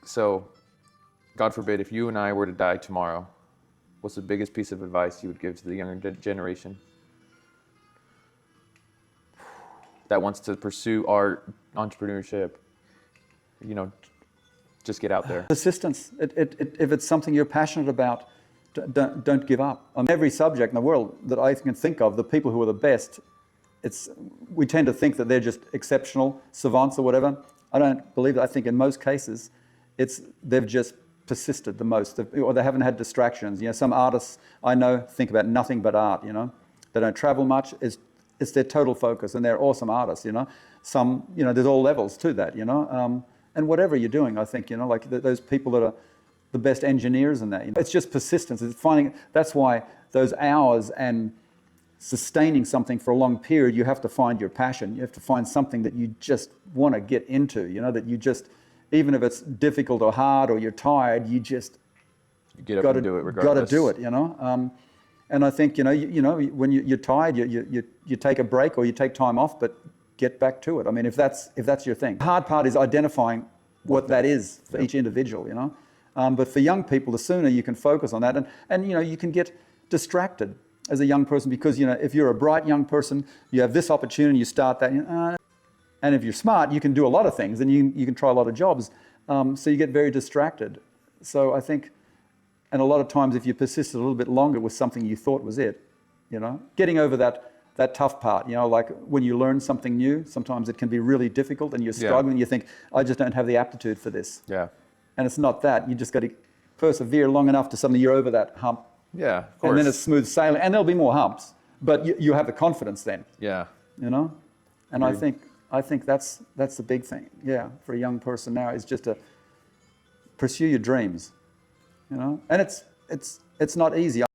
So, God forbid, if you and I were to die tomorrow, what's the biggest piece of advice you would give to the younger generation that wants to pursue art, entrepreneurship? You know, just get out there. Persistence. If it's something you're passionate about, don't give up. On every subject in the world that I can think of, the people who are the best, we tend to think that they're just exceptional savants or whatever. I don't believe that. I think in most cases, they've just persisted the most, or they haven't had distractions. You know, some artists I know think about nothing but art. You know, they don't travel much. It's their total focus, and they're awesome artists. You know, some, you know, there's all levels to that. You know, and whatever you're doing, I think, you know, like those people that are the best engineers and that. You know, it's just persistence. It's finding. That's why those hours and sustaining something for a long period, you have to find your passion. You have to find something that you just want to get into. You know, that you just, even if it's difficult or hard or you're tired, you just get up and do it regardless. Got to do it. You know. And I think, you know, when you're tired, you take a break or you take time off, but get back to it. I mean, if that's your thing. The hard part is identifying what that is for each individual, you know. But for young people, the sooner you can focus on that, and you know, you can get distracted as a young person because, you know, if you're a bright young person, you have this opportunity, you start that, and if you're smart, you can do a lot of things and you can try a lot of jobs. So you get very distracted. So I think, and a lot of times if you persist a little bit longer with something you thought was it, you know, getting over that tough part, you know, like when you learn something new, sometimes it can be really difficult and you're struggling and you think, I just don't have the aptitude for this. Yeah. And it's not that. You just got to persevere long enough to suddenly you're over that hump. Yeah, of course. And then it's smooth sailing. And there'll be more humps, but you have the confidence then. Yeah. You know? And I think that's the big thing, yeah, for a young person now, is just to pursue your dreams, you know? And it's not easy.